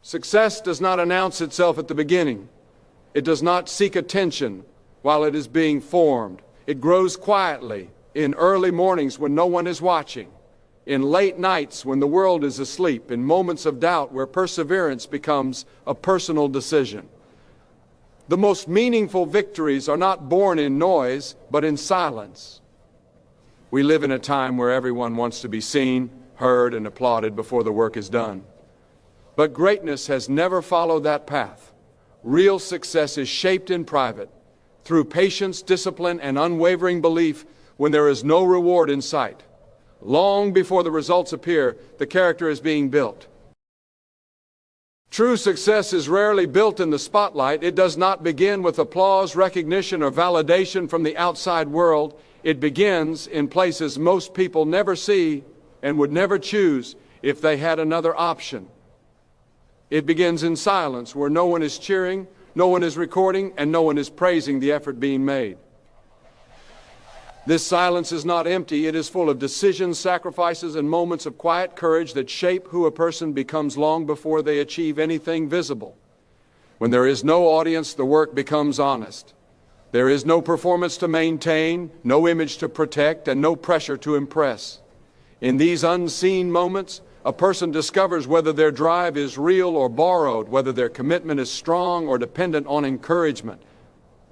Success does not announce itself at the beginning. It does not seek attention while it is being formed. It grows quietly in early mornings when no one is watching, in late nights when the world is asleep, in moments of doubt where perseverance becomes a personal decision. The most meaningful victories are not born in noise, but in silence. We live in a time where everyone wants to be seen, heard, and applauded before the work is done. But greatness has never followed that path. Real success is shaped in private, through patience, discipline, and unwavering belief when there is no reward in sight. Long before the results appear, the character is being built. True success is rarely built in the spotlight. It does not begin with applause, recognition, or validation from the outside world. It begins in places most people never see and would never choose if they had another option. It begins in silence, where no one is cheering, no one is recording, and no one is praising the effort being made. This silence is not empty. It is full of decisions, sacrifices, and moments of quiet courage that shape who a person becomes long before they achieve anything visible. When there is no audience, the work becomes honest. There is no performance to maintain, no image to protect, and no pressure to impress. In these unseen moments, a person discovers whether their drive is real or borrowed, whether their commitment is strong or dependent on encouragement.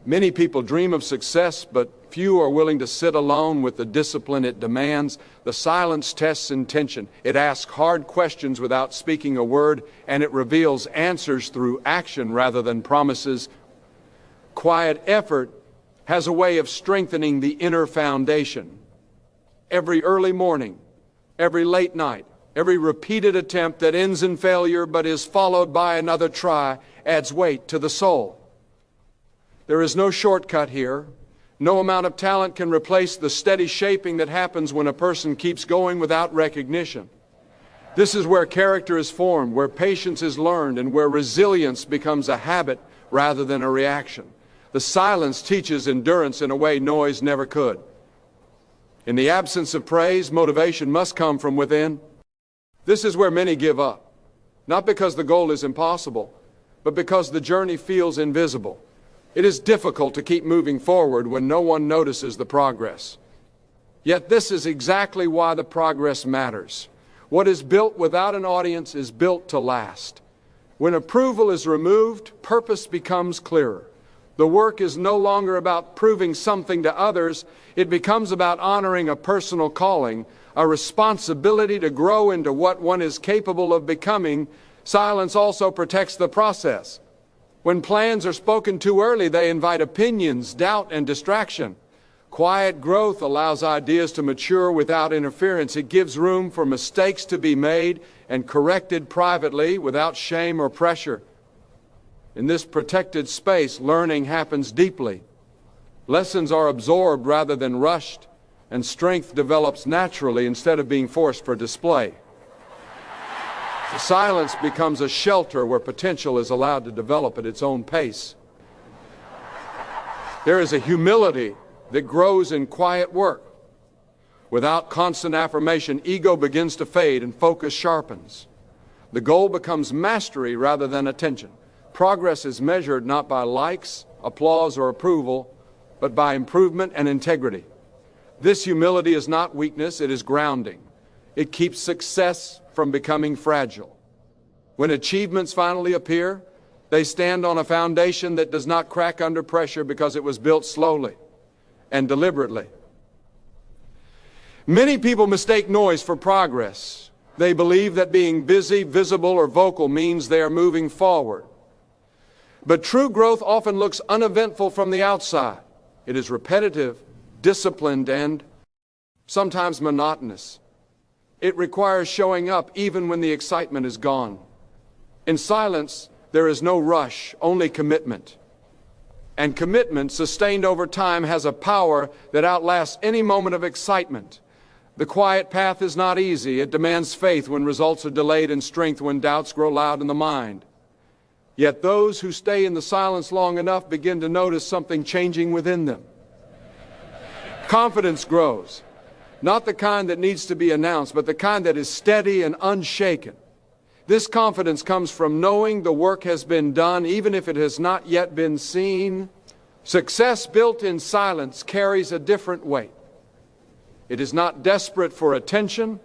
Many people dream of success, but few are willing to sit alone with the discipline it demands. The silence tests intention. It asks hard questions without speaking a word, and it reveals answers through action rather than promises. Quiet effort has a way of strengthening the inner foundation. Every early morning, every late night, every repeated attempt that ends in failure but is followed by another try adds weight to the soul. There is no shortcut here. No amount of talent can replace the steady shaping that happens when a person keeps going without recognition. This is where character is formed, where patience is learned, and where resilience becomes a habit rather than a reaction. The silence teaches endurance in a way noise never could. In the absence of praise, motivation must come from within. This is where many give up, not because the goal is impossible, but because the journey feels invisible. It is difficult to keep moving forward when no one notices the progress. Yet this is exactly why the progress matters. What is built without an audience is built to last. When approval is removed, purpose becomes clearer. The work is no longer about proving something to others. It becomes about honoring a personal calling, a responsibility to grow into what one is capable of becoming. Silence also protects the process. When plans are spoken too early, they invite opinions, doubt, and distraction. Quiet growth allows ideas to mature without interference. It gives room for mistakes to be made and corrected privately without shame or pressure. In this protected space, learning happens deeply. Lessons are absorbed rather than rushed, and strength develops naturally instead of being forced for display. The silence becomes a shelter where potential is allowed to develop at its own pace. There is a humility that grows in quiet work. Without constant affirmation, ego begins to fade and focus sharpens. The goal becomes mastery rather than attention. Progress is measured not by likes, applause, or approval, but by improvement and integrity. This humility is not weakness, it is grounding. It keeps success from becoming fragile. When achievements finally appear, they stand on a foundation that does not crack under pressure because it was built slowly and deliberately. Many people mistake noise for progress. They believe that being busy, visible, or vocal means they are moving forward. But true growth often looks uneventful from the outside. It is repetitive, disciplined, and sometimes monotonous. It requires showing up even when the excitement is gone. In silence, there is no rush, only commitment. And commitment, sustained over time, has a power that outlasts any moment of excitement. The quiet path is not easy. It demands faith when results are delayed and strength when doubts grow loud in the mind. Yet those who stay in the silence long enough begin to notice something changing within them. Confidence grows. Not the kind that needs to be announced, but the kind that is steady and unshaken. This confidence comes from knowing the work has been done, even if it has not yet been seen. Success built in silence carries a different weight. It is not desperate for attention,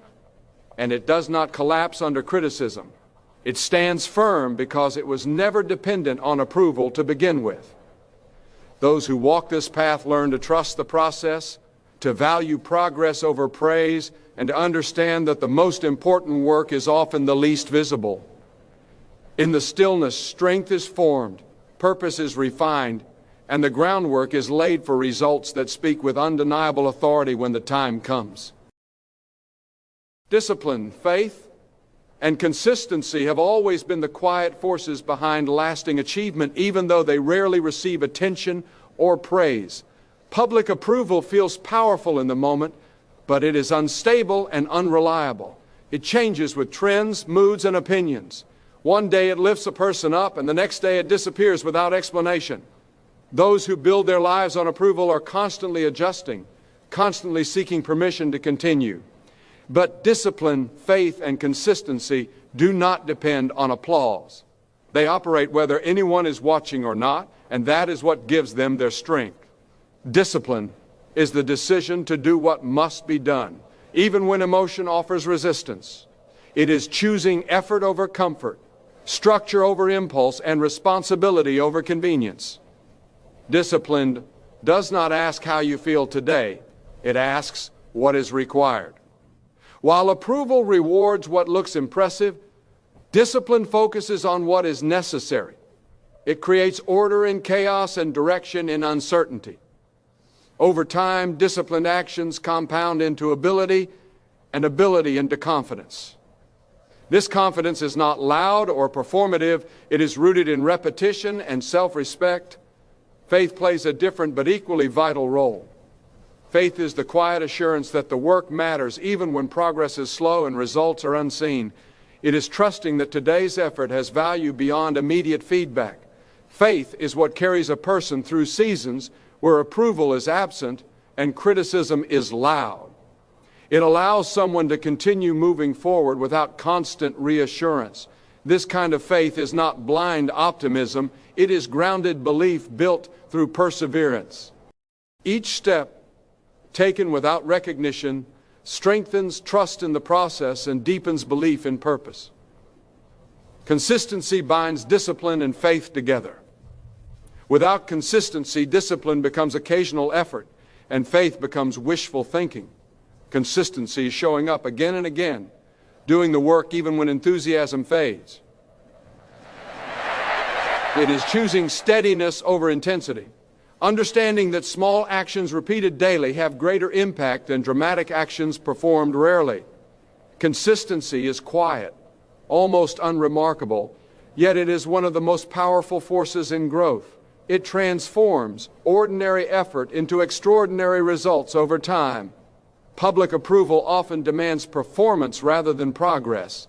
and it does not collapse under criticism. It stands firm because it was never dependent on approval to begin with. Those who walk this path learn to trust the process, to value progress over praise, and to understand that the most important work is often the least visible. In the stillness, strength is formed, purpose is refined, and the groundwork is laid for results that speak with undeniable authority when the time comes. Discipline, faith, and consistency have always been the quiet forces behind lasting achievement, even though they rarely receive attention or praise. Public approval feels powerful in the moment, but it is unstable and unreliable. It changes with trends, moods, and opinions. One day it lifts a person up, and the next day it disappears without explanation. Those who build their lives on approval are constantly adjusting, constantly seeking permission to continue. But discipline, faith, and consistency do not depend on applause. They operate whether anyone is watching or not, and that is what gives them their strength. Discipline is the decision to do what must be done, even when emotion offers resistance. It is choosing effort over comfort, structure over impulse, and responsibility over convenience. Discipline does not ask how you feel today. It asks what is required. While approval rewards what looks impressive, discipline focuses on what is necessary. It creates order in chaos and direction in uncertainty. Over time, disciplined actions compound into ability, and ability into confidence. This confidence is not loud or performative. It is rooted in repetition and self-respect. Faith plays a different but equally vital role. Faith is the quiet assurance that the work matters even when progress is slow and results are unseen. It is trusting that today's effort has value beyond immediate feedback. Faith is what carries a person through seasons where approval is absent and criticism is loud. It allows someone to continue moving forward without constant reassurance. This kind of faith is not blind optimism. It is grounded belief built through perseverance. Each step taken without recognition strengthens trust in the process and deepens belief in purpose. Consistency binds discipline and faith together. Without consistency, discipline becomes occasional effort, and faith becomes wishful thinking. Consistency is showing up again and again, doing the work even when enthusiasm fades. It is choosing steadiness over intensity, understanding that small actions repeated daily have greater impact than dramatic actions performed rarely. Consistency is quiet, almost unremarkable, yet it is one of the most powerful forces in growth. It transforms ordinary effort into extraordinary results over time. Public approval often demands performance rather than progress.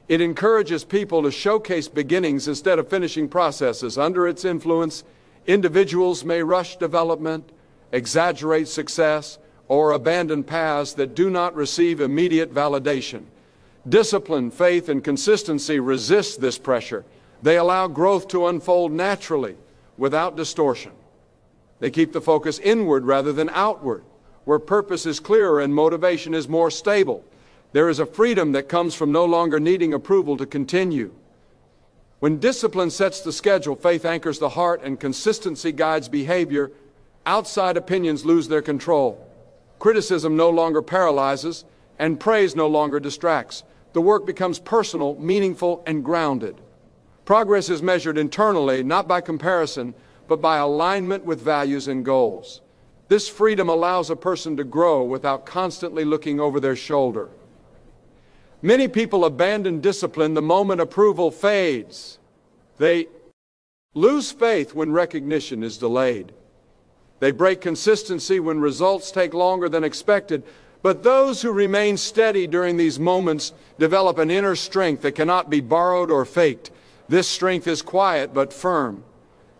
It encourages people to showcase beginnings instead of finishing processes. Under its influence, individuals may rush development, exaggerate success, or abandon paths that do not receive immediate validation. Discipline, faith, and consistency resist this pressure. They allow growth to unfold naturally, without distortion. They keep the focus inward rather than outward, where purpose is clearer and motivation is more stable. There is a freedom that comes from no longer needing approval to continue. When discipline sets the schedule, faith anchors the heart, and consistency guides behavior, outside opinions lose their control. Criticism no longer paralyzes, and praise no longer distracts. The work becomes personal, meaningful, and grounded. Progress is measured internally, not by comparison, but by alignment with values and goals. This freedom allows a person to grow without constantly looking over their shoulder. Many people abandon discipline the moment approval fades. They lose faith when recognition is delayed. They break consistency when results take longer than expected. But those who remain steady during these moments develop an inner strength that cannot be borrowed or faked. This strength is quiet but firm.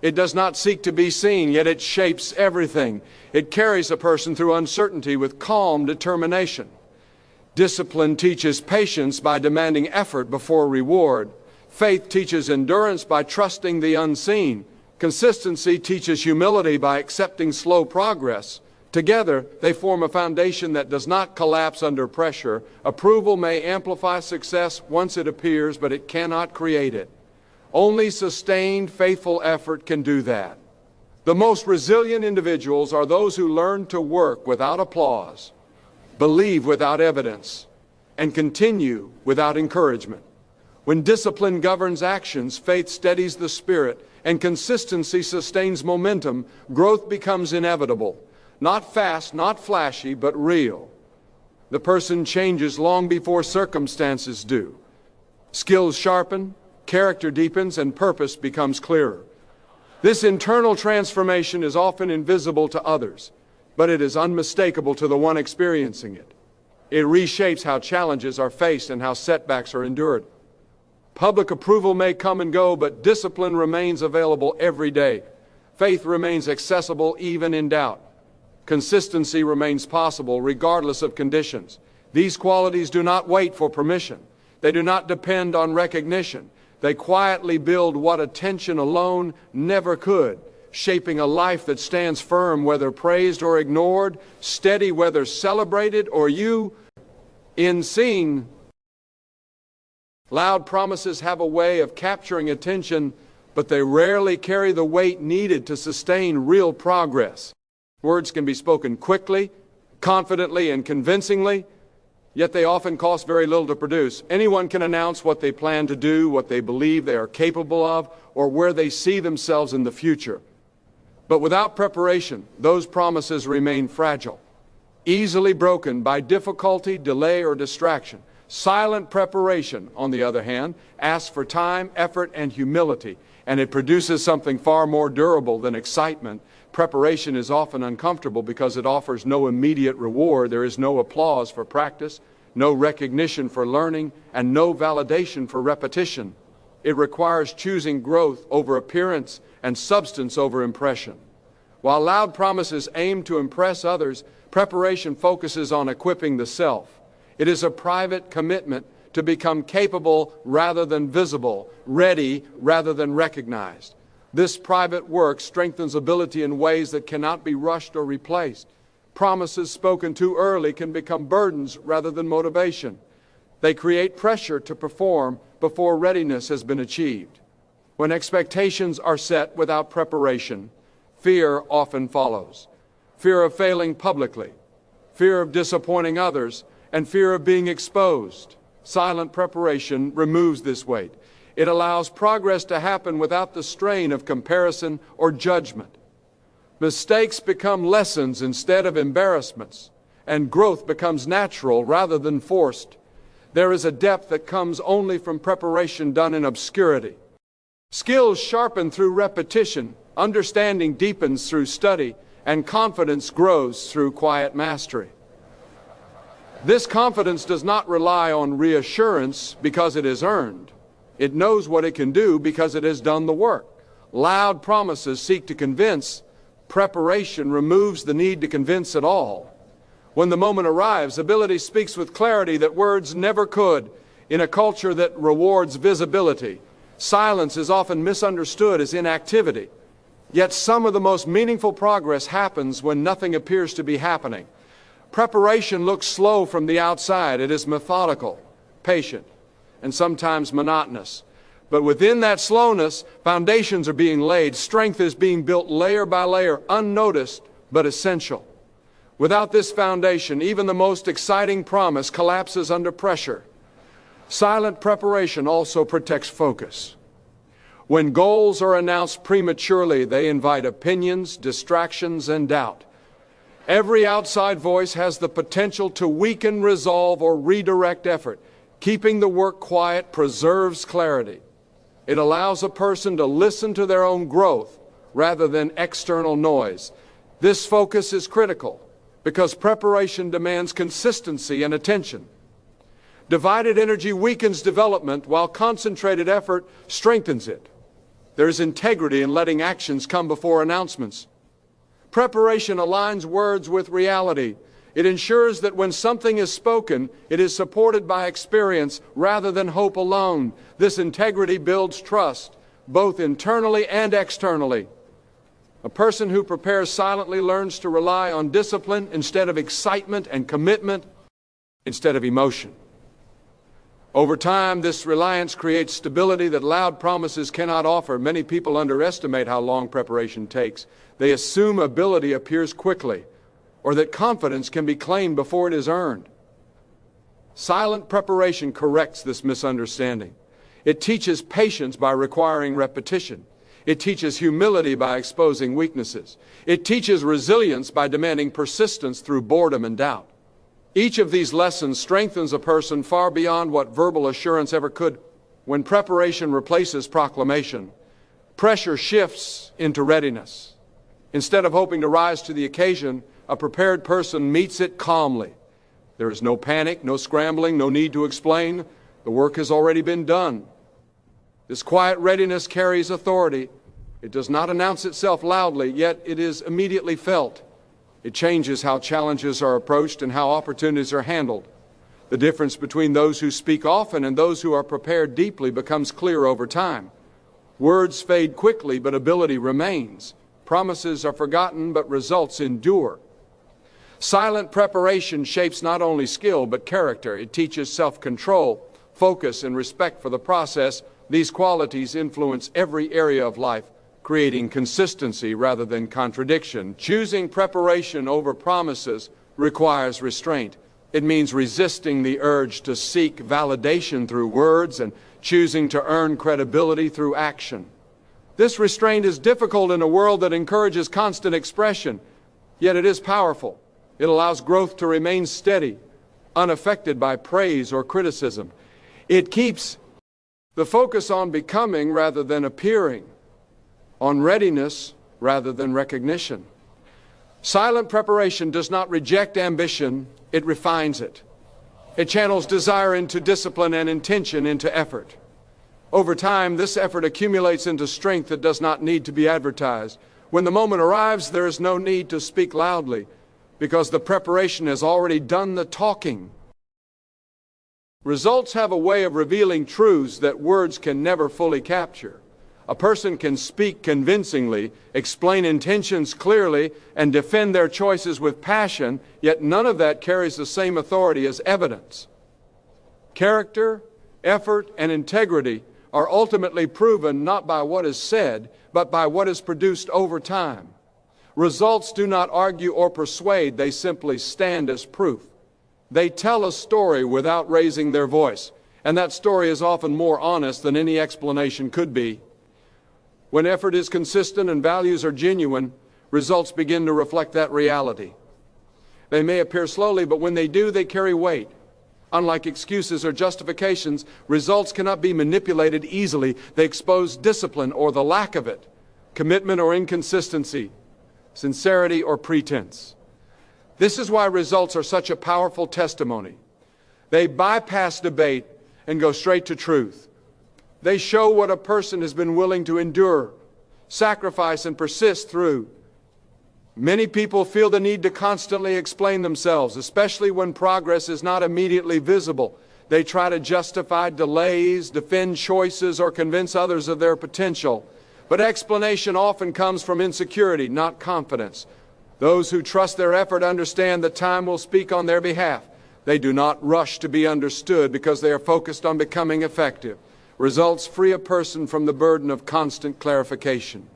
It does not seek to be seen, yet it shapes everything. It carries a person through uncertainty with calm determination. Discipline teaches patience by demanding effort before reward. Faith teaches endurance by trusting the unseen. Consistency teaches humility by accepting slow progress. Together, they form a foundation that does not collapse under pressure. Approval may amplify success once it appears, but it cannot create it. Only sustained, faithful effort can do that. The most resilient individuals are those who learn to work without applause, believe without evidence, and continue without encouragement. When discipline governs actions, faith steadies the spirit, and consistency sustains momentum, growth becomes inevitable. Not fast, not flashy, but real. The person changes long before circumstances do. Skills sharpen, character deepens, and purpose becomes clearer. This internal transformation is often invisible to others, but it is unmistakable to the one experiencing it. It reshapes how challenges are faced and how setbacks are endured. Public approval may come and go, but discipline remains available every day. Faith remains accessible even in doubt. Consistency remains possible regardless of conditions. These qualities do not wait for permission. They do not depend on recognition. They quietly build what attention alone never could, shaping a life that stands firm whether praised or ignored, steady whether celebrated or unseen. Loud promises have a way of capturing attention, but they rarely carry the weight needed to sustain real progress. Words can be spoken quickly, confidently, and convincingly, yet they often cost very little to produce. Anyone can announce what they plan to do, what they believe they are capable of, or where they see themselves in the future. But without preparation, those promises remain fragile, easily broken by difficulty, delay, or distraction. Silent preparation, on the other hand, asks for time, effort, and humility, and it produces something far more durable than excitement. Preparation is often uncomfortable because it offers no immediate reward. There is no applause for practice, no recognition for learning, and no validation for repetition. It requires choosing growth over appearance and substance over impression. While loud promises aim to impress others, preparation focuses on equipping the self. It is a private commitment to become capable rather than visible, ready rather than recognized. This private work strengthens ability in ways that cannot be rushed or replaced. Promises spoken too early can become burdens rather than motivation. They create pressure to perform before readiness has been achieved. When expectations are set without preparation, fear often follows. Fear of failing publicly, fear of disappointing others, and fear of being exposed. Silent preparation removes this weight. It allows progress to happen without the strain of comparison or judgment. Mistakes become lessons instead of embarrassments, and growth becomes natural rather than forced. There is a depth that comes only from preparation done in obscurity. Skills sharpen through repetition, understanding deepens through study, and confidence grows through quiet mastery. This confidence does not rely on reassurance because it is earned. It knows what it can do because it has done the work. Loud promises seek to convince. Preparation removes the need to convince at all. When the moment arrives, ability speaks with clarity that words never could. In a culture that rewards visibility, silence is often misunderstood as inactivity. Yet some of the most meaningful progress happens when nothing appears to be happening. Preparation looks slow from the outside. It is methodical, patient, and sometimes monotonous. But within that slowness, foundations are being laid. Strength is being built layer by layer, unnoticed but essential. Without this foundation, even the most exciting promise collapses under pressure. Silent preparation also protects focus. When goals are announced prematurely, they invite opinions, distractions, and doubt. Every outside voice has the potential to weaken resolve or redirect effort. Keeping the work quiet preserves clarity. It allows a person to listen to their own growth rather than external noise. This focus is critical because preparation demands consistency and attention. Divided energy weakens development while concentrated effort strengthens it. There is integrity in letting actions come before announcements. Preparation aligns words with reality. It ensures that when something is spoken, it is supported by experience rather than hope alone. This integrity builds trust, both internally and externally. A person who prepares silently learns to rely on discipline instead of excitement and commitment instead of emotion. Over time, this reliance creates stability that loud promises cannot offer. Many people underestimate how long preparation takes. They assume ability appears quickly, or that confidence can be claimed before it is earned. Silent preparation corrects this misunderstanding. It teaches patience by requiring repetition. It teaches humility by exposing weaknesses. It teaches resilience by demanding persistence through boredom and doubt. Each of these lessons strengthens a person far beyond what verbal assurance ever could. When preparation replaces proclamation, pressure shifts into readiness. Instead of hoping to rise to the occasion, a prepared person meets it calmly. There is no panic, no scrambling, no need to explain. The work has already been done. This quiet readiness carries authority. It does not announce itself loudly, yet it is immediately felt. It changes how challenges are approached and how opportunities are handled. The difference between those who speak often and those who are prepared deeply becomes clear over time. Words fade quickly, but ability remains. Promises are forgotten, but results endure. Silent preparation shapes not only skill, but character. It teaches self-control, focus, and respect for the process. These qualities influence every area of life, creating consistency rather than contradiction. Choosing preparation over promises requires restraint. It means resisting the urge to seek validation through words and choosing to earn credibility through action. This restraint is difficult in a world that encourages constant expression, yet it is powerful. It allows growth to remain steady, unaffected by praise or criticism. It keeps the focus on becoming rather than appearing, on readiness rather than recognition. Silent preparation does not reject ambition, it refines it. It channels desire into discipline and intention into effort. Over time, this effort accumulates into strength that does not need to be advertised. When the moment arrives, there is no need to speak loudly, because the preparation has already done the talking. Results have a way of revealing truths that words can never fully capture. A person can speak convincingly, explain intentions clearly, and defend their choices with passion, yet none of that carries the same authority as evidence. Character, effort, and integrity are ultimately proven not by what is said, but by what is produced over time. Results do not argue or persuade, they simply stand as proof. They tell a story without raising their voice, and that story is often more honest than any explanation could be. When effort is consistent and values are genuine, results begin to reflect that reality. They may appear slowly, but when they do, they carry weight. Unlike excuses or justifications, results cannot be manipulated easily. They expose discipline or the lack of it, commitment or inconsistency, sincerity or pretense. This is why results are such a powerful testimony. They bypass debate and go straight to truth. They show what a person has been willing to endure, sacrifice, and persist through. Many people feel the need to constantly explain themselves, especially when progress is not immediately visible. They try to justify delays, defend choices, or convince others of their potential. But explanation often comes from insecurity, not confidence. Those who trust their effort understand that time will speak on their behalf. They do not rush to be understood because they are focused on becoming effective. Results free a person from the burden of constant clarification.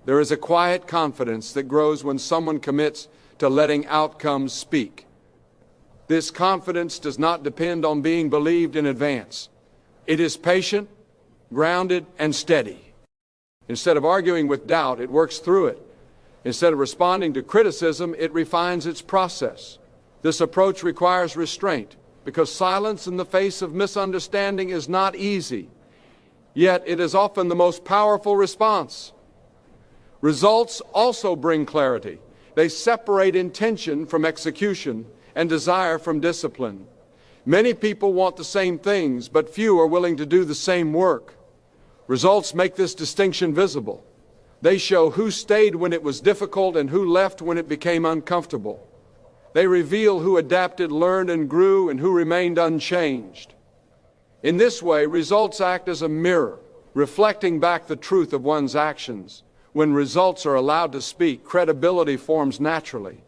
There is a quiet confidence that grows when someone commits to letting outcomes speak. This confidence does not depend on being believed in advance. It is patient, grounded, and steady. Instead of arguing with doubt, it works through it. Instead of responding to criticism, it refines its process. This approach requires restraint, because silence in the face of misunderstanding is not easy. Yet it is often the most powerful response. Results also bring clarity. They separate intention from execution and desire from discipline. Many people want the same things, but few are willing to do the same work. Results make this distinction visible. They show who stayed when it was difficult and who left when it became uncomfortable. They reveal who adapted, learned, and grew, and who remained unchanged. In this way, results act as a mirror, reflecting back the truth of one's actions. When results are allowed to speak, credibility forms naturally.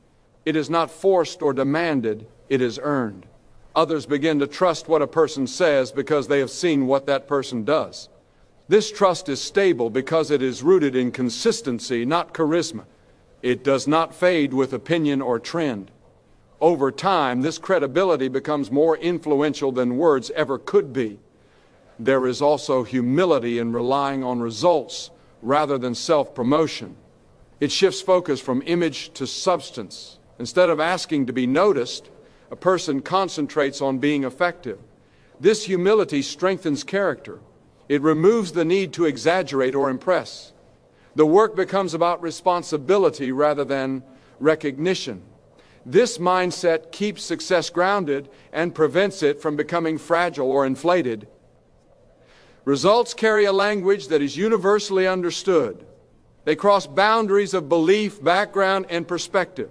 It is not forced or demanded, it is earned. Others begin to trust what a person says because they have seen what that person does. This trust is stable because it is rooted in consistency, not charisma. It does not fade with opinion or trend. Over time, this credibility becomes more influential than words ever could be. There is also humility in relying on results rather than self-promotion. It shifts focus from image to substance. Instead of asking to be noticed, a person concentrates on being effective. This humility strengthens character. It removes the need to exaggerate or impress. The work becomes about responsibility rather than recognition. This mindset keeps success grounded and prevents it from becoming fragile or inflated. Results carry a language that is universally understood. They cross boundaries of belief, background, and perspective.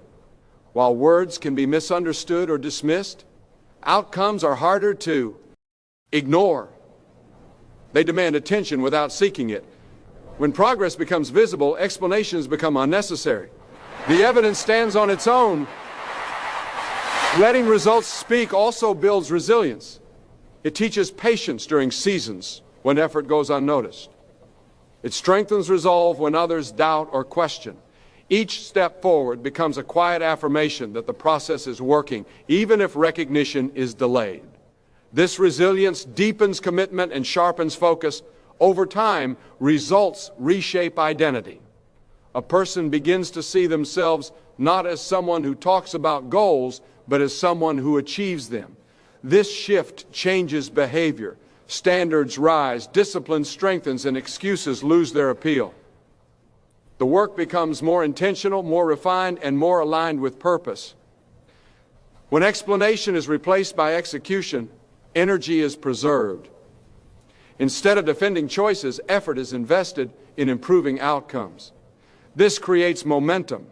While words can be misunderstood or dismissed, outcomes are harder to ignore. They demand attention without seeking it. When progress becomes visible, explanations become unnecessary. The evidence stands on its own. Letting results speak also builds resilience. It teaches patience during seasons when effort goes unnoticed. It strengthens resolve when others doubt or question. Each step forward becomes a quiet affirmation that the process is working, even if recognition is delayed. This resilience deepens commitment and sharpens focus. Over time, results reshape identity. A person begins to see themselves not as someone who talks about goals, but as someone who achieves them. This shift changes behavior. Standards rise, discipline strengthens, and excuses lose their appeal. The work becomes more intentional, more refined, and more aligned with purpose. When explanation is replaced by execution, energy is preserved. Instead of defending choices, effort is invested in improving outcomes. This creates momentum.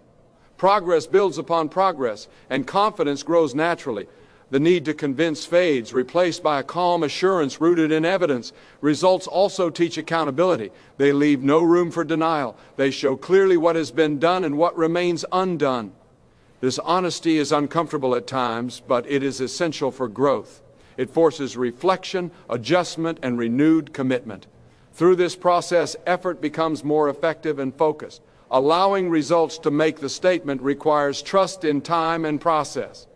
Progress builds upon progress, and confidence grows naturally. The need to convince fades, replaced by a calm assurance rooted in evidence. Results also teach accountability. They leave no room for denial. They show clearly what has been done and what remains undone. This honesty is uncomfortable at times, but it is essential for growth. It forces reflection, adjustment, and renewed commitment. Through this process, effort becomes more effective and focused. Allowing results to make the statement requires trust in time and process.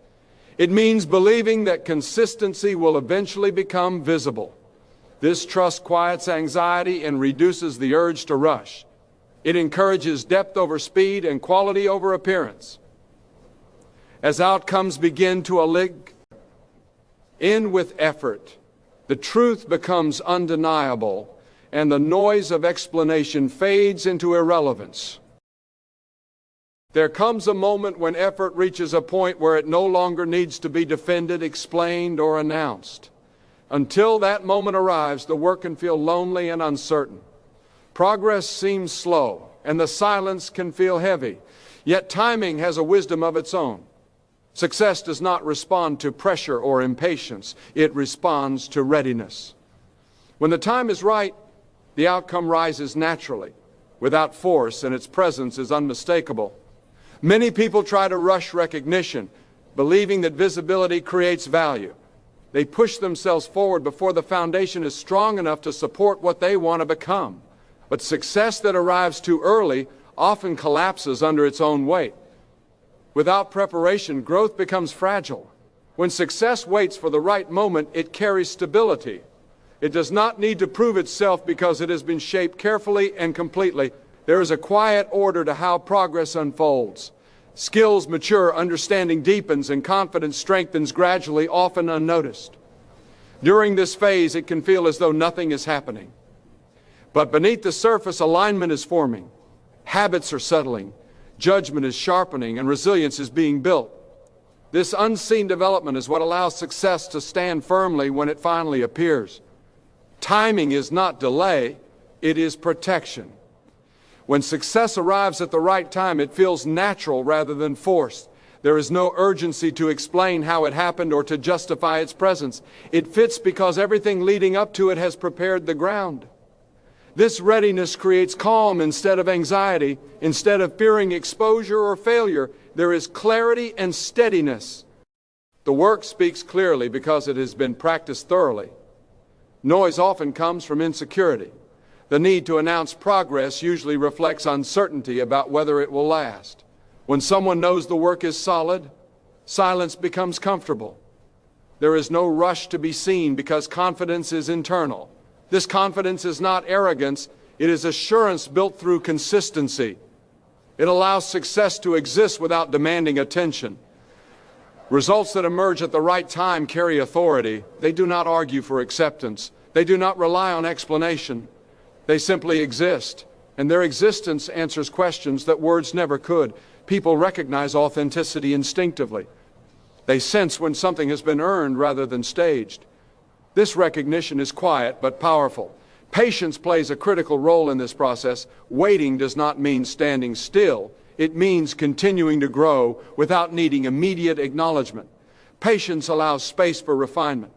It means believing that consistency will eventually become visible. This trust quiets anxiety and reduces the urge to rush. It encourages depth over speed and quality over appearance. As outcomes begin to align with effort, the truth becomes undeniable, and the noise of explanation fades into irrelevance. There comes a moment when effort reaches a point where it no longer needs to be defended, explained, or announced. Until that moment arrives, the work can feel lonely and uncertain. Progress seems slow, and the silence can feel heavy. Yet timing has a wisdom of its own. Success does not respond to pressure or impatience. It responds to readiness. When the time is right, the outcome rises naturally, without force, and its presence is unmistakable. Many people try to rush recognition, believing that visibility creates value. They push themselves forward before the foundation is strong enough to support what they want to become. But success that arrives too early often collapses under its own weight. Without preparation, growth becomes fragile. When success waits for the right moment, it carries stability. It does not need to prove itself because it has been shaped carefully and completely. There is a quiet order to how progress unfolds. Skills mature, understanding deepens, and confidence strengthens gradually, often unnoticed. During this phase, it can feel as though nothing is happening. But beneath the surface, alignment is forming. Habits are settling. Judgment is sharpening, and resilience is being built. This unseen development is what allows success to stand firmly when it finally appears. Timing is not delay, it is protection. When success arrives at the right time, it feels natural rather than forced. There is no urgency to explain how it happened or to justify its presence. It fits because everything leading up to it has prepared the ground. This readiness creates calm instead of anxiety. Instead of fearing exposure or failure, there is clarity and steadiness. The work speaks clearly because it has been practiced thoroughly. Noise often comes from insecurity. The need to announce progress usually reflects uncertainty about whether it will last. When someone knows the work is solid, silence becomes comfortable. There is no rush to be seen because confidence is internal. This confidence is not arrogance, it is assurance built through consistency. It allows success to exist without demanding attention. Results that emerge at the right time carry authority. They do not argue for acceptance. They do not rely on explanation. They simply exist, and their existence answers questions that words never could. People recognize authenticity instinctively. They sense when something has been earned rather than staged. This recognition is quiet but powerful. Patience plays a critical role in this process. Waiting does not mean standing still. It means continuing to grow without needing immediate acknowledgement. Patience allows space for refinement.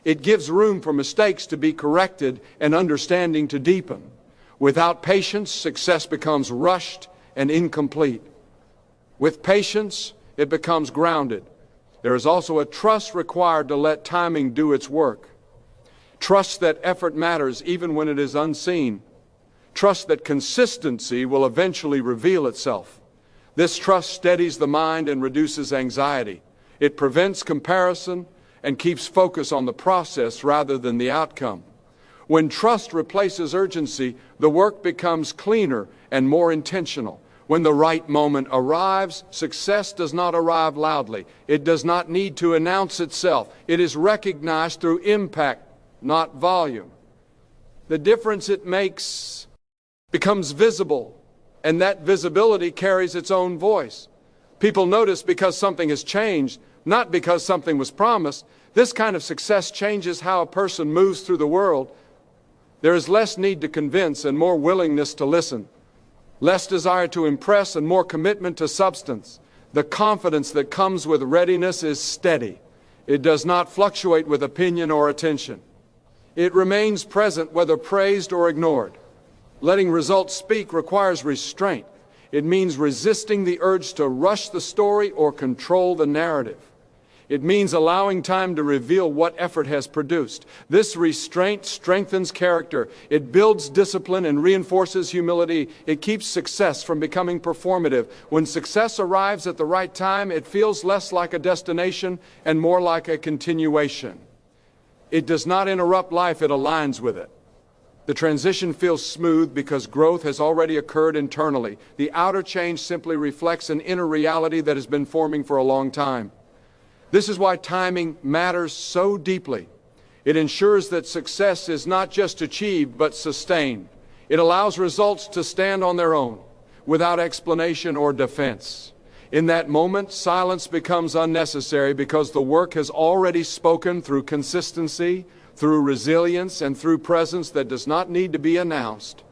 It gives room for mistakes to be corrected and understanding to deepen. Without patience, success becomes rushed and incomplete. With patience, it becomes grounded. There is also a trust required to let timing do its work. Trust that effort matters even when it is unseen. Trust that consistency will eventually reveal itself. This trust steadies the mind and reduces anxiety. It prevents comparison and keeps focus on the process rather than the outcome. When trust replaces urgency, the work becomes cleaner and more intentional. When the right moment arrives, success does not arrive loudly. It does not need to announce itself. It is recognized through impact, not volume. The difference it makes becomes visible, and that visibility carries its own voice. People notice because something has changed, not because something was promised. This kind of success changes how a person moves through the world. There is less need to convince and more willingness to listen. Less desire to impress and more commitment to substance. The confidence that comes with readiness is steady. It does not fluctuate with opinion or attention. It remains present whether praised or ignored. Letting results speak requires restraint. It means resisting the urge to rush the story or control the narrative. It means allowing time to reveal what effort has produced. This restraint strengthens character. It builds discipline and reinforces humility. It keeps success from becoming performative. When success arrives at the right time, it feels less like a destination and more like a continuation. It does not interrupt life, it aligns with it. The transition feels smooth because growth has already occurred internally. The outer change simply reflects an inner reality that has been forming for a long time. This is why timing matters so deeply. It ensures that success is not just achieved, but sustained. It allows results to stand on their own, without explanation or defense. In that moment, silence becomes unnecessary because the work has already spoken through consistency, through resilience, and through presence that does not need to be announced.